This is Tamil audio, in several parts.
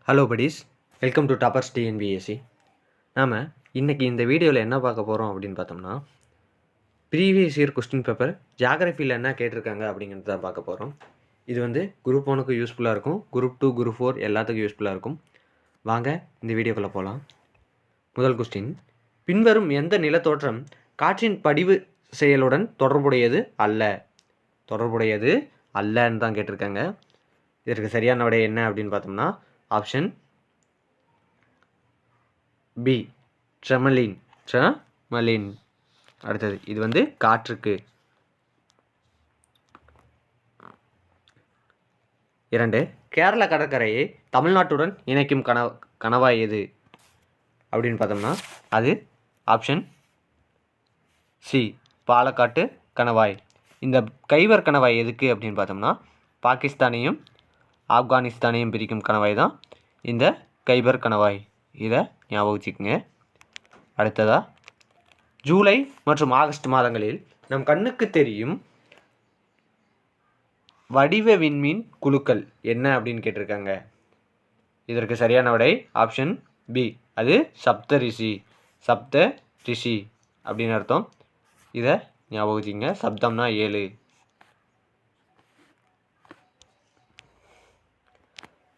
Hello buddies, welcome to toppers TNPSC. நாம் இன்றைக்கி இந்த வீடியோவில் என்ன பார்க்க போகிறோம் அப்படின்னு பார்த்தோம்னா, ப்ரீவியஸ் இயர் கொஸ்டின் பேப்பர் ஜியாகிரஃபியில் என்ன கேட்டிருக்காங்க அப்படிங்கிறது தான் பார்க்க போகிறோம். இது வந்து குரூப் 1க்கு யூஸ்ஃபுல்லாக இருக்கும், குரூப் 2, குரூப் 4 எல்லாத்துக்கும் யூஸ்ஃபுல்லாக இருக்கும். வாங்க இந்த வீடியோக்குள்ளே போகலாம். முதல் கொஸ்டின், பின்வரும் எந்த நிலத்தோற்றம் காற்றின் படிவு செயலுடன் தொடர்புடையது அல்லன்னு தான் கேட்டிருக்காங்க. இதற்கு சரியான விடை என்ன அப்படின்னு பார்த்தோம்னா ஆப்ஷன் பி, ட்ரெமலின். அடுத்தது, இது வந்து காற்றுக்கு. 2, கேரள கடற்கரையை தமிழ்நாட்டுடன் இணைக்கும் கணவாய் எது அப்படின்னு பார்த்தோம்னா அது ஆப்ஷன் சி, பாலக்காட்டு கணவாய். இந்த கைபர் கணவாய் எதுக்கு அப்படின்னு பார்த்தோம்னா பாகிஸ்தானையும் ஆப்கானிஸ்தானையும் பிரிக்கும் கணவாய் தான் இந்த கைபர் கணவாய். இதை ஞாபகம் வச்சுக்கோங்க. அடுத்ததா, ஜூலை மற்றும் ஆகஸ்ட் மாதங்களில் நம் கண்ணுக்கு தெரியும் வடிவ விண்மீன் குழுக்கள் என்ன அப்படின்னு கேட்டிருக்காங்க. இதற்கு சரியான விடை ஆப்ஷன் பி, அது சப்த ரிஷி அப்படின்னு அர்த்தம். இதை ஞாபகம் வச்சுக்கோங்க. சப்தம்னா 7.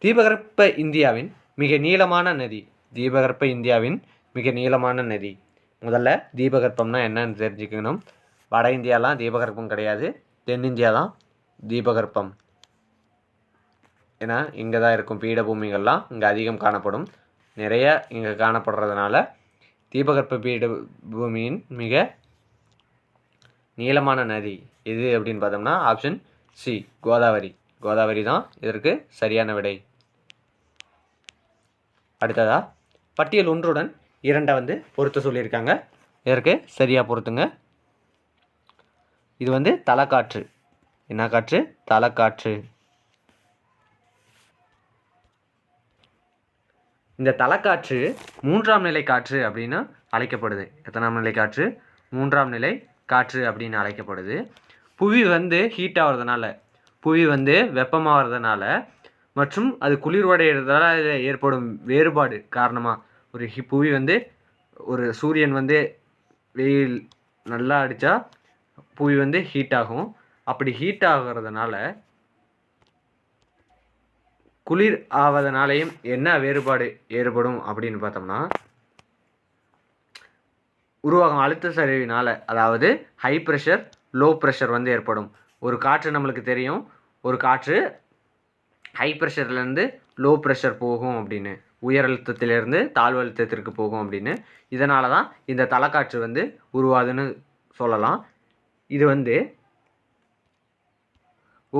தீபகற்ப இந்தியாவின் மிக நீளமான நதி. முதல்ல தீபகற்பம்னா என்னன்னு தெரிஞ்சுக்கணும். வட இந்தியாலாம் தீபகற்பம் கிடையாது, தென்னிந்தியா தான் தீபகற்பம். ஏன்னா இங்கே தான் இருக்கும் பீடபூமிகள்லாம் இங்கே அதிகம் காணப்படும். நிறைய இங்கே காணப்படுறதுனால தீபகற்ப பீடபூமியின் மிக நீளமான நதி எது அப்படின்னு பார்த்தோம்னா ஆப்ஷன் சி, கோதாவரி தான் இதற்கு சரியான விடை. அடுத்ததா, பட்டியல் 1உடன் 2 வந்து பொருத்த சொல்லியிருக்காங்க. இதற்கு சரியாக பொருத்துங்க. இது வந்து தலைக்காற்று. என்ன காற்று? தலைக்காற்று. இந்த தலைக்காற்று 3ஆம் நிலை காற்று அப்படின்னு அழைக்கப்படுது. எத்தனாம் நிலை காற்று? 3ஆம் நிலை காற்று அப்படின்னு அழைக்கப்படுது. புவி வந்து ஹீட் ஆகிறதுனால, புவி வந்து வெப்பமாகிறதுனால மற்றும் அது குளிர்வடைகிறதால ஏற்படும் வேறுபாடு காரணமாக ஒரு புவி வந்து ஒரு சூரியன் வந்து வெயில் நல்லா அடித்தா புவி வந்து ஹீட் ஆகும். அப்படி ஹீட் ஆகிறதுனால குளிர் ஆவதனாலையும் என்ன வேறுபாடு ஏற்படும் அப்படின்னு பார்த்தோம்னா உருவாகும் அழுத்த சரிவினால், அதாவது ஹை ப்ரெஷர் லோ ப்ரெஷர் வந்து ஏற்படும். ஒரு காற்று நம்மளுக்கு தெரியும், ஒரு காற்று ஹை ப்ரெஷர்லேருந்து லோ ப்ரெஷர் போகும் அப்படின்னு, உயர் அழுத்தத்திலேருந்து தாழ்வு அழுத்தத்திற்கு போகும் அப்படின்னு. இதனால தான் இந்த தலைக்காற்று வந்து உருவாதுன்னு சொல்லலாம். இது வந்து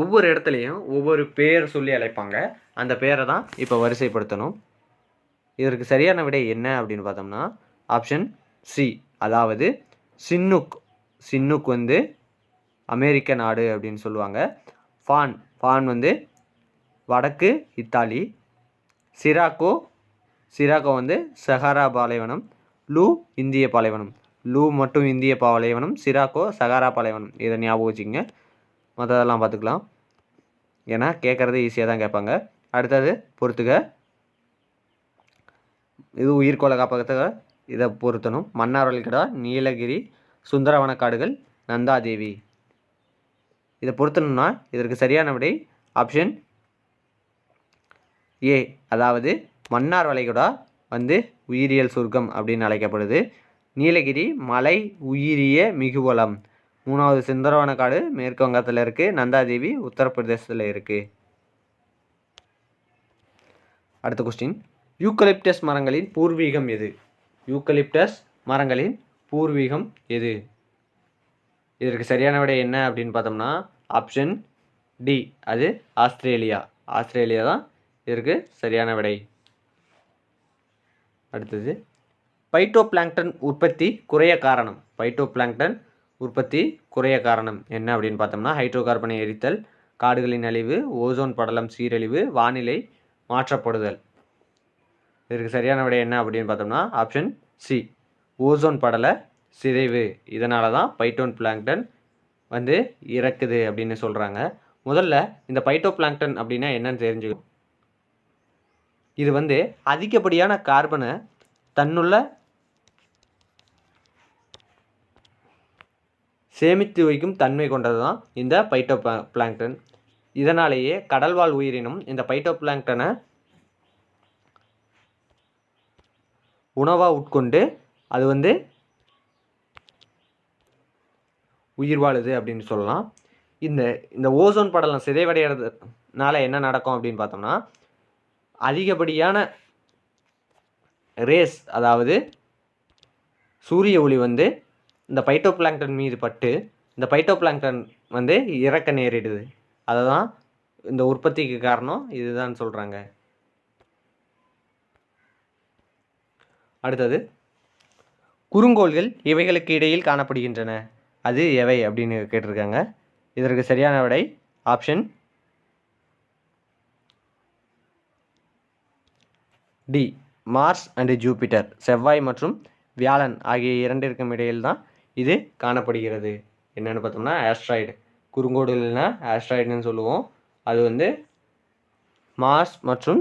ஒவ்வொரு இடத்துலையும் ஒவ்வொரு பேர் சொல்லி அழைப்பாங்க. அந்த பேரை தான் இப்போ வரிசைப்படுத்தணும். இதற்கு சரியான விடை என்ன அப்படின்னு பார்த்தோம்னா ஆப்ஷன் சி, அதாவது சின்னுக் வந்து அமெரிக்க நாடு அப்படின்னு சொல்லுவாங்க. ஃபான் வந்து வடக்கு இத்தாலி. சிராக்கோ வந்து சஹாரா பாலைவனம். இந்திய பாலைவனம். மட்டும் இந்திய பாலைவனம், சிராக்கோ சஹாரா பாலைவனம். இதை ஞாபகம் வச்சுக்கோங்க. மற்றதெல்லாம் பார்த்துக்கலாம், ஏன்னா கேட்குறது ஈஸியாக தான் கேட்பாங்க. அடுத்தது பொறுத்துக, இது உயிர்கோள காப்பகத்தை இதை பொருத்தணும். மன்னார் வளைகுடா, நீலகிரி, சுந்தரவன காடுகள், நந்தாதேவி. இதை பொருத்தணும்னா இதற்கு சரியான விடை ஆப்ஷன் ஏ, அதாவது மன்னார் வளைகுடா வந்து உயிரியல் சொர்க்கம் அப்படின்னு அழைக்கப்படுது. நீலகிரி மலை உயிரிய மிகுவளம். 3வது சுந்தரவன காடு மேற்கு வங்கத்தில் இருக்குது. நந்தாதேவி உத்தரப்பிரதேசத்தில் இருக்குது. அடுத்த கொஸ்டின், யூக்கலிப்டஸ் மரங்களின் பூர்வீகம் எது? இதற்கு சரியான விடை என்ன அப்படின்னு பார்த்தோம்னா ஆப்ஷன் டி, அது ஆஸ்திரேலியா தான் இதற்கு சரியான விடை. அடுத்தது, பைட்டோபிளாங்க்டன் உற்பத்தி குறைய காரணம் என்ன அப்படின்னு பார்த்தோம்னா ஹைட்ரோ கார்பனை எரித்தல், காடுகளின் அழிவு, ஓசோன் படலம் சீரழிவு, வானிலை மாற்றப்படுதல். இதற்கு சரியான விடை என்ன அப்படின்னு பார்த்தோம்னா ஆப்ஷன் சி, ஓசோன் படல சிதைவு. இதனால தான் பைட்டோபிளாங்க்டன் வந்து இறக்குது அப்படின்னு சொல்கிறாங்க. முதல்ல இந்த பைட்டோபிளாங்க்டன் அப்படின்னா என்னன்னு தெரிஞ்சுக்கணும். இது வந்து அதிகப்படியான கார்பனை தன்னுள்ள சேமித்து வைக்கும் தன்மை கொண்டது தான் இந்த பைட்டோ பிளாங்க்டன். இதனாலேயே கடல்வாழ் உயிரினம் இந்த பைட்டோ பிளாங்க்டனை உணவாக உட்கொண்டு அது வந்து உயிர் வாழுது அப்படின்னு சொல்லலாம். இந்த ஓசோன் படலம் சிதைவடைகிறதுனால என்ன நடக்கும் அப்படின்னு பார்த்தோம்னா, அதிகப்படியான ரேஸ், அதாவது சூரிய ஒளி வந்து இந்த பைட்டோ பிளாங்க்டன் மீது பட்டு இந்த பைட்டோ பிளாங்க்டன் வந்து இறக்க நேரிடுது. அதை தான் இந்த உற்பத்திக்கு காரணம் இதுதான் சொல்கிறாங்க. அடுத்தது, குறுங்கோள்கள் இவைகளுக்கு இடையில் காணப்படுகின்றன, அது எவை அப்படின்னு கேட்டிருக்காங்க. இதற்கு சரியான விடை option D, Mars and Jupiter. செவ்வாய் மற்றும் வியாழன் ஆகிய இரண்டிற்கும் இடையில் தான் இது காணப்படுகிறது. என்னென்னு பார்த்தோம்னா ஆஸ்ட்ராய்டு, குறுங்கோடுகள்னா ஆஸ்ட்ராய்டுன்னு சொல்லுவோம். அது வந்து மார்ஸ் மற்றும்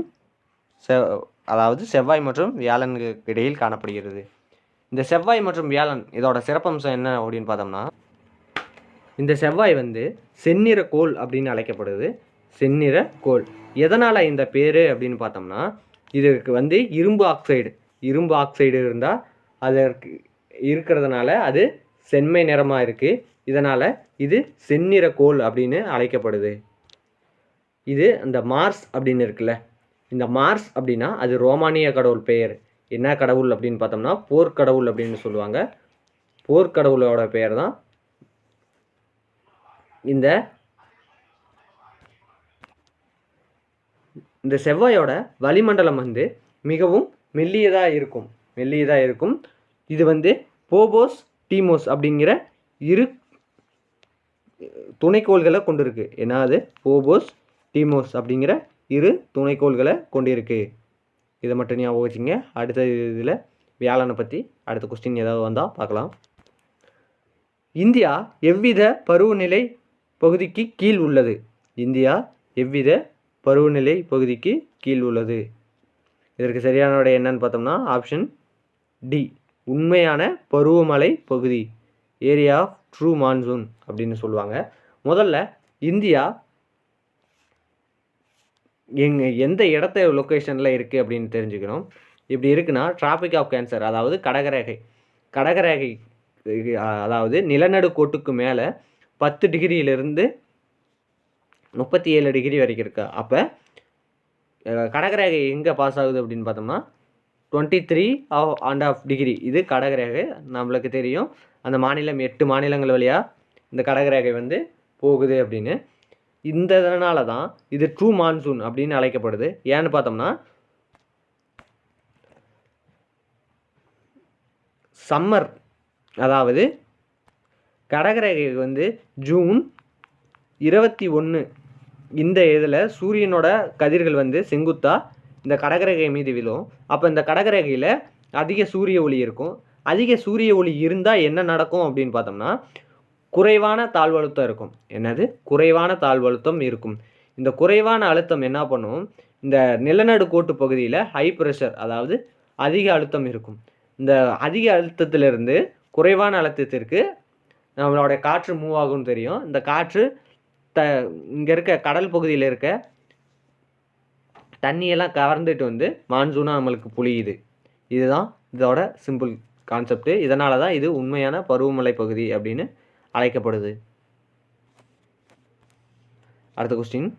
அதாவது செவ்வாய் மற்றும் வியாழனுக்கு இடையில் காணப்படுகிறது. இந்த செவ்வாய் மற்றும் வியாழன் இதோட சிறப்பம்சம் என்ன அப்படின்னு பார்த்தோம்னா, இந்த செவ்வாய் வந்து செந்நிற கோள் அப்படின்னு அழைக்கப்படுது. செந்நிற கோள் எதனால் இந்த பேர் அப்படின்னு பார்த்தோம்னா, இதற்கு வந்து இரும்பு ஆக்சைடு இருந்தால் அதற்கு இருக்கிறதுனால அது செம்மை நிறமாக இருக்குது. இதனால் இது செந்நிற கோள் அப்படின்னு அழைக்கப்படுது. இது இந்த மார்ஸ் அப்படின்னு இருக்குல்ல, இந்த மார்ஸ் அப்படின்னா அது ரோமானிய கடவுள் பெயர். என்ன கடவுள் அப்படின்னு பார்த்தோம்னா போர்க்கடவுள் அப்படின்னு சொல்லுவாங்க. போர்க்கடவுளோட பெயர் தான் இந்த செவ்வாயோட வளிமண்டலம் வந்து மிகவும் மெல்லியதாக இருக்கும். இது வந்து போபோஸ் டீமோஸ் அப்படிங்கிற இரு துணைக்கோள்களை கொண்டிருக்கு. என்னது? போபோஸ் டீமோஸ் அப்படிங்கிற இரு துணைக்கோள்களை கொண்டிருக்கு. இதை மட்டும் ஞாபகம் வச்சுங்க. அடுத்த இதில் வியாழனை பற்றி அடுத்த கொஸ்டின் ஏதாவது வந்தால் பார்க்கலாம். இந்தியா எவ்வித பருவநிலை பகுதிக்கு கீழ் உள்ளது? இந்தியா எவ்வித பருவநிலை பகுதிக்கு கீழ் உள்ளது? இதற்கு சரியான விடை என்னன்னு பார்த்தோம்னா ஆப்ஷன் டி, உண்மையான பருவமழை பகுதி, ஏரியா ஆஃப் ட்ரூ மான்சூன் அப்படின்னு சொல்லுவாங்க. முதல்ல இந்தியா எந்த இடத்த லொக்கேஷனில் இருக்குது அப்படின்னு தெரிஞ்சுக்கணும். இப்படி இருக்குன்னா டிராபிக் ஆஃப் கேன்சர், அதாவது கடகரேகை அதாவது நிலநடுக்கோட்டுக்கு மேலே 10 டிகிரியிலிருந்து 37 டிகிரி வரைக்கும் இருக்கா. அப்போ கடகரேகை எங்கே பாஸ் ஆகுது அப்படின்னு பார்த்தோம்னா 23.5 டிகிரி. இது கடகரேகை நம்மளுக்கு தெரியும். அந்த மாநிலம் 8 மாநிலங்கள் வழியாக இந்த கடகரேகை வந்து போகுது அப்படின்னு. இதனால தான் இது ட்ரூ மான்சூன் அப்படின்னு அழைக்கப்படுது. ஏன்னு பார்த்தோம்னா சம்மர், அதாவது கடகரேகை வந்து ஜூன் 21 இந்த இதில் சூரியனோட கதிர்கள் வந்து செங்குத்தா இந்த கடகரேகை மீது விழும். அப்போ இந்த கடகரேகையில் அதிக சூரிய ஒளி இருக்கும். அதிக சூரிய ஒளி இருந்தால் என்ன நடக்கும் அப்படின்னு பார்த்தோம்னா குறைவான தாழ்வழுத்தம் இருக்கும். என்னது? குறைவான தாழ்வழுத்தம் இருக்கும். இந்த குறைவான அழுத்தம் என்ன பண்ணும், இந்த நிலநடுக்கோட்டு பகுதியில் ஹை ப்ரெஷர், அதாவது அதிக அழுத்தம் இருக்கும். இந்த அதிக அழுத்தத்திலிருந்து குறைவான அழுத்தத்திற்கு நம்மளோட காற்று மூவ் ஆகும்னு தெரியும். இந்த காற்று இங்கே இருக்க கடல் பகுதியில் இருக்க தண்ணியெல்லாம் கவர்ந்துட்டு வந்து மான்சூனாக நம்மளுக்கு பொழியுது. இதுதான் இதோட சிம்பிள் கான்செப்ட். இதனால தான் இது உண்மையான பருவமழை பகுதி அப்படின்னு அழைக்கப்படுது. அடுத்த கொஸ்டின்,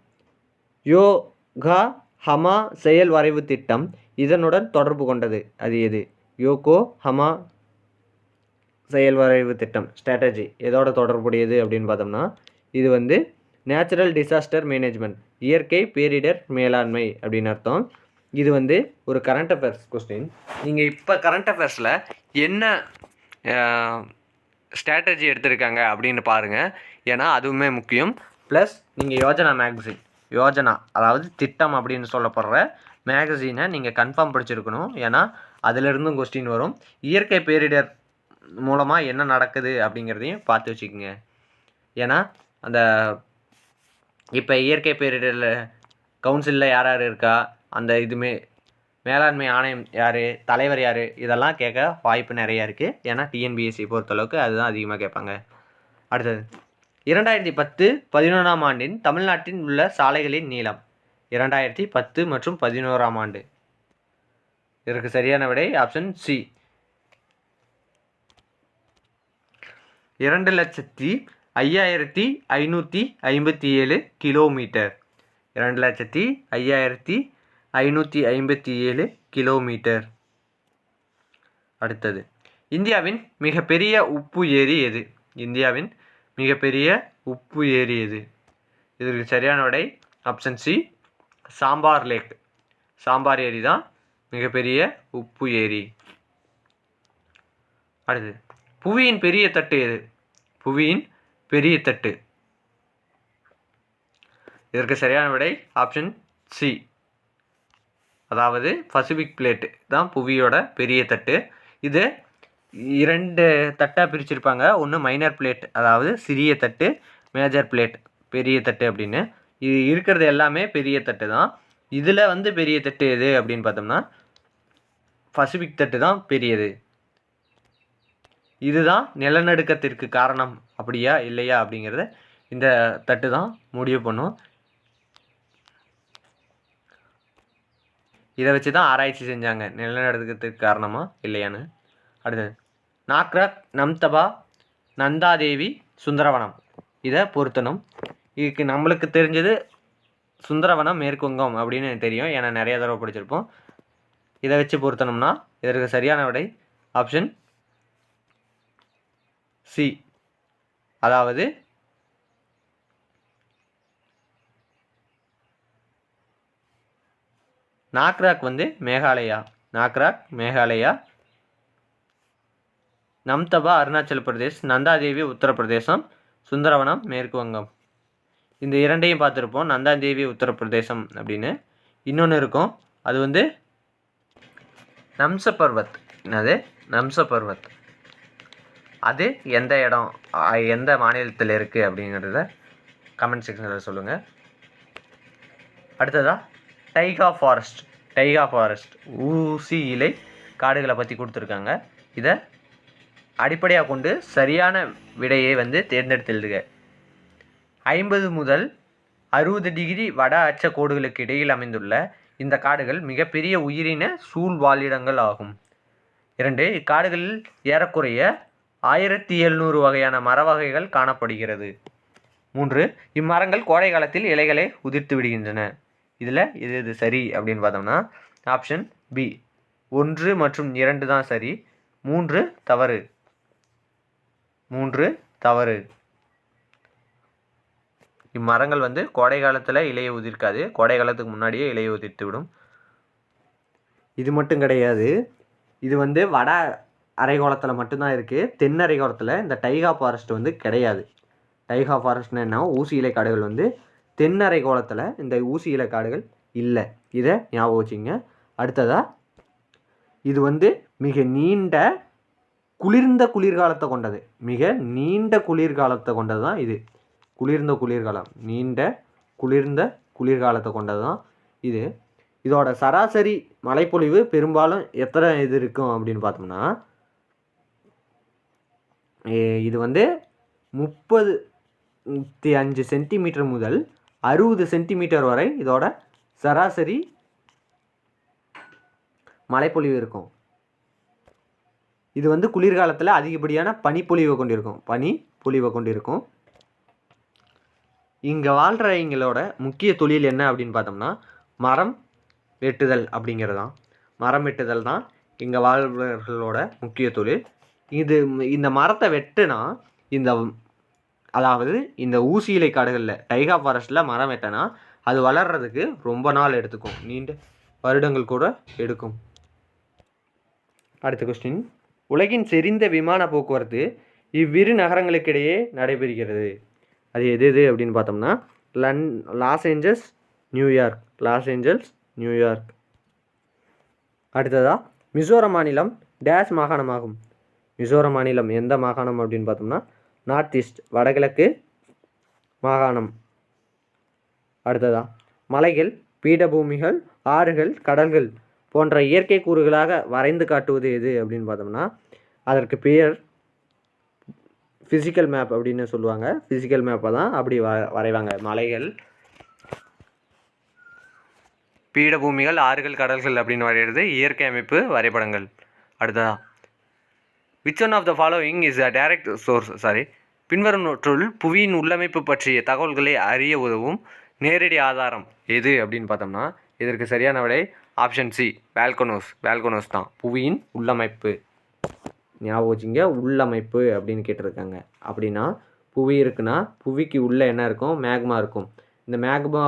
யோகா ஹமா செயல் வரைவு திட்டம் இதனுடன் தொடர்பு கொண்டது, அது எது? யோகோ ஹமா செயல் வரைவு திட்டம், ஸ்ட்ராட்டஜி எதோட தொடர்புடையது அப்படின்னு பார்த்தோம்னா இது வந்து நேச்சுரல் டிசாஸ்டர் மேனேஜ்மெண்ட், இயற்கை பேரிடர் மேலாண்மை அப்படின்னு அர்த்தம். இது வந்து ஒரு கரண்ட் அஃபேர்ஸ் கொஸ்டின். நீங்கள் இப்போ கரண்ட் அஃபேர்ஸில் என்ன ஸ்ட்ராட்டஜி எடுத்திருக்காங்க அப்படின்னு பாருங்கள். ஏன்னா அதுவுமே முக்கியம். ப்ளஸ் நீங்கள் யோஜனா அதாவது திட்டம் அப்படின்னு சொல்லப்படுற மேகசீனை நீங்கள் கன்ஃபார்ம் படிச்சிருக்கணும். ஏன்னா அதிலிருந்தும் கொஸ்டின் வரும். இயற்கை பேரிடர் மூலமாக என்ன நடக்குது அப்படிங்கிறதையும் பார்த்து வச்சுக்கோங்க. ஏன்னா அந்த இப்போ இயற்கை பேரிடரில் கவுன்சிலில் யார் யார் இருக்கா, அந்த இதுமே மேலாண்மை ஆணையம் யார், தலைவர் யார், இதெல்லாம் கேட்க வாய்ப்பு நிறையா இருக்குது. ஏன்னா டிஎன்பிஎஸ்சி பொறுத்தளவுக்கு அதுதான் அதிகமாக கேட்பாங்க. அடுத்தது 2010-11ஆம் ஆண்டின் தமிழ்நாட்டில் உள்ள சாலைகளின் நீளம். 2010 மற்றும் 11ஆம் ஆண்டு. இதற்கு சரியான விடை ஆப்ஷன் சி, 2,05,557 கிலோமீட்டர். 2,05,557 கிலோமீட்டர். அடுத்தது இந்தியாவின் மிகப்பெரிய உப்பு ஏரி எது? இந்தியாவின் மிகப்பெரிய உப்பு ஏரி எது? இதற்கு சரியான விடை ஆப்ஷன் சி, சாம்பார் லேக். சாம்பார் ஏரி தான் மிகப்பெரிய உப்பு ஏரி. அடுத்தது புவியின் பெரிய தட்டு எது? புவியின் பெரிய தட்டு. இதற்கு சரியான விடை ஆப்ஷன் சி, அதாவது பசிபிக் பிளேட்டு தான் புவியோட பெரிய தட்டு. இது 2 தட்டாக பிரிச்சிருப்பாங்க. ஒன்று மைனர் பிளேட், அதாவது சிறிய தட்டு, மேஜர் பிளேட் பெரிய தட்டு அப்படின்னு. இது இருக்கிறது எல்லாமே பெரிய தட்டு தான். இதில் வந்து பெரிய தட்டு எது அப்படின்னு பார்த்தோம்னா பசிபிக் தட்டு தான் பெரியது. இதுதான் நிலநடுக்கத்திற்கு காரணம் அப்படியா இல்லையா அப்படிங்கிறத இந்த தட்டு தான் முடிவு பண்ணும். இதை வச்சு தான் ஆராய்ச்சி செஞ்சாங்க, நிலநடுக்கத்திற்கு காரணமா இல்லையான்னு. அடுத்தது நாக்ராக், நம்தபா, நந்தாதேவி, சுந்தரவனம். இதை பொருத்தணும். இதுக்கு நம்மளுக்கு தெரிஞ்சது சுந்தரவனம் மேற்குவங்கம் அப்படின்னு தெரியும், ஏன்னா நிறைய தடவை படிச்சிருப்போம். இதை வச்சு பொருத்தணும்னா இதற்கு சரியான விடை ஆப்ஷன் சி, அதாவது நாக்ராக் வந்து மேகாலயா. நாக்ராக் மேகாலயா, நம்தபா அருணாச்சல பிரதேஷ், நந்தாதேவி உத்தரப்பிரதேசம், சுந்தரவனம் மேற்கு வங்கம். இந்த இரண்டையும் பார்த்துருப்போம், நந்தாதேவி உத்தரப்பிரதேசம் அப்படின்னு. இன்னொன்று இருக்கும், அது வந்து நம்ச பர்வத். என்னது? நம்ச பர்வத். அது எந்த இடம், எந்த மாநிலத்தில் இருக்குது அப்படிங்கிறத கமெண்ட் செக்ஷனில் சொல்லுங்கள். அடுத்ததாக டைகா ஃபாரஸ்ட். டைகா ஃபாரஸ்ட் ஊசி இலை காடுகளை பற்றி கொடுத்துருக்காங்க. இதை அடிப்படையாக கொண்டு சரியான விடையை வந்து தேர்ந்தெடுத்து எழுதுக. 50 முதல் 60 டிகிரி வட அச்ச கோடுகளுக்கு இடையில் அமைந்துள்ள இந்த காடுகள் மிகப்பெரிய உயிரின சூழ்வாழிடங்கள் ஆகும். 2, இக்காடுகளில் ஏறக்குறைய 1700 வகையான மர வகைகள் காணப்படுகிறது. 3, இம்மரங்கள் கோடை காலத்தில் இலைகளை உதிர்த்து விடுகின்றன. இதில் இது சரி அப்படின்னு பார்த்தோம்னா ஆப்ஷன் பி, 1 மற்றும் 2 தான் சரி, 3 தவறு. 3 தவறு. இம்மரங்கள் வந்து கோடை காலத்தில் இலையை உதிர்க்காது, கோடை காலத்துக்கு முன்னாடியே இலையை உதிர்த்து விடும். இது மட்டும் கிடையாது, இது வந்து வட அரைக்கோளத்தில் மட்டும்தான் இருக்குது. தென் அரைக்கோளத்தில் இந்த டைகா ஃபாரஸ்ட் வந்து கிடையாது. டைகா ஃபாரஸ்ட்னா என்ன? ஊசி இலை காடுகள் வந்து தென் அரைக்கோளத்தில் இந்த ஊசி இலை காடுகள் இல்லை. இதை ஞாபகம் வச்சுங்க. அடுத்ததாக இது வந்து மிக நீண்ட குளிர்ந்த குளிர்காலத்தை கொண்டது. மிக நீண்ட குளிர்காலத்தை கொண்டது தான் இது. குளிர்ந்த குளிர்காலம், நீண்ட குளிர்ந்த குளிர்காலத்தை கொண்டது தான் இது. இதோட சராசரி மழைப்பொழிவு பெரும்பாலும் எத்தனை இது இருக்கும் அப்படின்னு பார்த்தோம்னா இது வந்து 35 சென்டிமீட்டர் முதல் 60 சென்டிமீட்டர் வரை இதோட சராசரி மழைப்பொழிவு இருக்கும். இது வந்து குளிர்காலத்தில் அதிகப்படியான பனிப்பொழிவை கொண்டிருக்கும். இங்கே வாழ்கிறவங்களோட முக்கிய தொழில் என்ன அப்படின்னு பார்த்தோம்னா மரம் வெட்டுதல் அப்படிங்கிறது தான். மரம் வெட்டுதல் தான் இங்கே வாழ்பவர்களோட முக்கிய தொழில். இந்த மரத்தை வெட்டுனா அதாவது இந்த ஊசி இலை காடுகளில் டைகா ஃபாரஸ்ட்டில் மரம் வெட்டினா அது வளர்கிறதுக்கு ரொம்ப நாள் எடுத்துக்கும், நீண்ட வருடங்கள் கூட எடுக்கும். அடுத்த கொஸ்டின், உலகின் செறிந்த விமான போக்குவரத்து இவ்விரு நகரங்களுக்கிடையே நடைபெறுகிறது. அது எது அப்படின்னு பார்த்தோம்னா லாஸ் ஏஞ்சல்ஸ், நியூயார்க். அடுத்ததாக மிசோரம் மாநிலம் டேஷ் மாகாணமாகும். மிசோரம் மாநிலம் எந்த மாகாணம் அப்படின்னு பார்த்தோம்னா நார்த் ஈஸ்ட், வடகிழக்கு மாகாணம். அடுத்ததாக மலைகள், பீடபூமிகள், ஆறுகள், கடல்கள் போன்ற இயற்கை கூறுகளாக வரைந்து காட்டுவது எது அப்படின்னு பார்த்தோம்னா அதற்கு பெயர் ஃபிசிக்கல் மேப் அப்படின்னு சொல்லுவாங்க. ஃபிசிக்கல் மேப்பை தான் அப்படி வரைவாங்க. மலைகள், பீடபூமிகள், ஆறுகள், கடல்கள் அப்படின்னு வரைகிறது இயற்கை அமைப்பு வரைபடங்கள். அடுத்ததா which one of the following is a direct source பின்வருவற்றுள் புவியின் உள்ளமைப்பு பற்றிய தகவல்களை அறிய உதவும் நேரடி ஆதாரம் எது அப்படின்னு பார்த்தோம்னா இதற்கு சரியான விடை ஆப்ஷன் சி வேல்கனோஸ் தான் புவியின் உள்ளமைப்பு. ஞாபகம் வச்சுங்க, உள்ளமைப்பு அப்படின்னு கேட்டிருக்காங்க. அப்படின்னா புவி இருக்குன்னா புவிக்கு உள்ளே என்ன இருக்கும்? மேக்மா இருக்கும். இந்த மேக்மா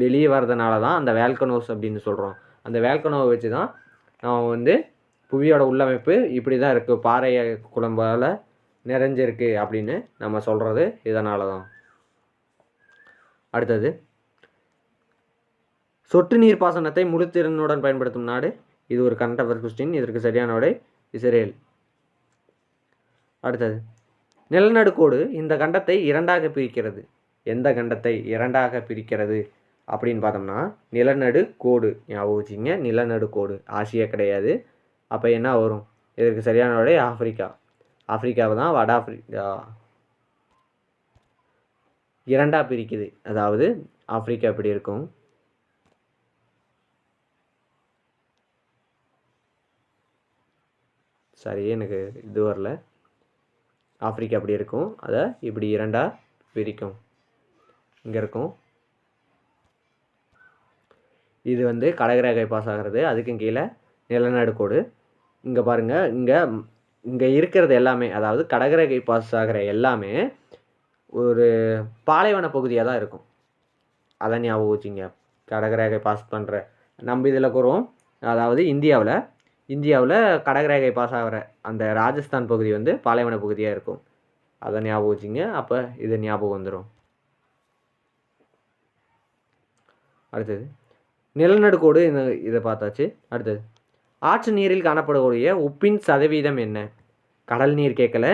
வெளியே வர்றதுனால தான் அந்த வேல்கனோஸ் அப்படின்னு சொல்கிறோம். அந்த வேல்கனோவை வச்சு தான் நம்ம புவியோட உள்ளமைப்பு இப்படி தான் இருக்குது, பாறை குழம்பால் நிறைஞ்சிருக்கு அப்படின்னு நம்ம சொல்கிறது இதனால தான். அடுத்தது சொட்டு நீர் பாசனத்தை முழு திறனுடன் பயன்படுத்தும் நாடு. இது ஒரு கரண்ட் அஃபேர்ஸ் கொஸ்டின். இதற்கு சரியான விடை இஸ்ரேல். அடுத்தது நிலநடுக்கோடு இந்த கண்டத்தை இரண்டாக பிரிக்கிறது. எந்த கண்டத்தை இரண்டாக பிரிக்கிறது அப்படின்னு பார்த்தோம்னா நிலநடுக்கோடு. ஞாபகம் வச்சுங்க, நிலநடுக்கோடு. ஆசியா கிடையாது. அப்போ என்ன வரும்? இதற்கு சரியான விடை ஆப்பிரிக்காவை தான் வட ஆப்பிரிக்கா இரண்டாக பிரிக்குது. அதாவது ஆப்பிரிக்கா இப்படி இருக்கும், சரி எனக்கு இது வரல. ஆப்பிரிக்கா அப்படி இருக்கும், அதை இப்படி இரண்டாக பிரிக்கும். இங்கே இருக்கும், இது கடகரேகை பாஸ் ஆகிறது. அதுக்கும் கீழே நிலநடுக்கோடு. இங்கே பாருங்கள், இங்கே இருக்கிறது எல்லாமே, அதாவது கடகரேகை பாஸ் ஆகிற எல்லாமே ஒரு பாலைவன பகுதியாக தான் இருக்கும். அதை ஞாபகம் வச்சுங்க. கடகரேகை பாஸ் பண்ணுற நம்ம இதில் கூறுவோம், அதாவது இந்தியாவில் கடகரேகை பாஸ் ஆகிற அந்த ராஜஸ்தான் பகுதி பாலைவன பகுதியாக இருக்கும். அதை ஞாபகம் வச்சுங்க, அப்போ இது ஞாபகம் வந்துடும். அடுத்தது நிலநடுக்கோடு இதை பார்த்தாச்சு. அடுத்தது ஆற்று நீரில் காணப்படக்கூடிய உப்பின் சதவீதம் என்ன? கடல் நீர் கேட்கல,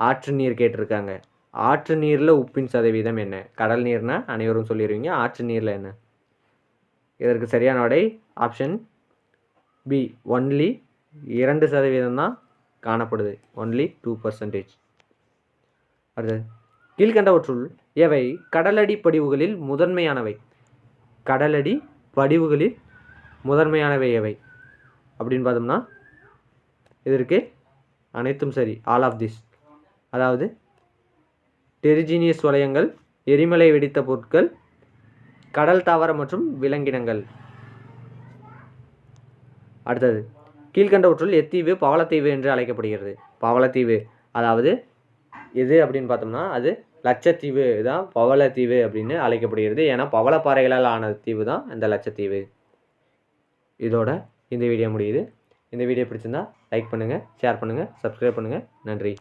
ஆற்று நீர் கேட்டிருக்காங்க. ஆற்று நீரில் உப்பின் சதவீதம் என்ன? கடல் நீர்னா அனைவரும் சொல்லிடுவீங்க, ஆற்று நீரில் என்ன? இதற்கு சரியான விடை ஆப்ஷன் பி, ஒன்லி 2% தான் காணப்படுது, ஒன்லி 2%. அடுத்தது கீழ்கண்டவற்றுள் எவை கடலடி படிவுகளில் முதன்மையானவை? கடலடி படிவுகளில் முதன்மையானவை எவை அப்படின்னு பார்த்தோம்னா இதற்கு அனைத்தும் சரி, ஆல் ஆஃப் திஸ். அதாவது டெரிஜினியஸ் வளையங்கள், எரிமலை வெடித்த பொருட்கள், கடல் தாவர மற்றும் விலங்கினங்கள். அடுத்தது கீழ்கண்டவற்றுள் எத்தீவு பவளத்தீவு என்று அழைக்கப்படுகிறது? பவளத்தீவு அதாவது எது அப்படின்னு பார்த்தோம்னா அது லட்சத்தீவு தான் பவளத்தீவு அப்படின்னு அழைக்கப்படுகிறது. ஏன்னா பவளப்பாறைகளால் ஆன தீவு தான் இந்த லட்சத்தீவு. இதோட இந்த வீடியோ முடியுது. இந்த வீடியோ பிடிச்சிருந்தா லைக் பண்ணுங்கள், ஷேர் பண்ணுங்கள், சப்ஸ்கிரைப் பண்ணுங்கள். நன்றி.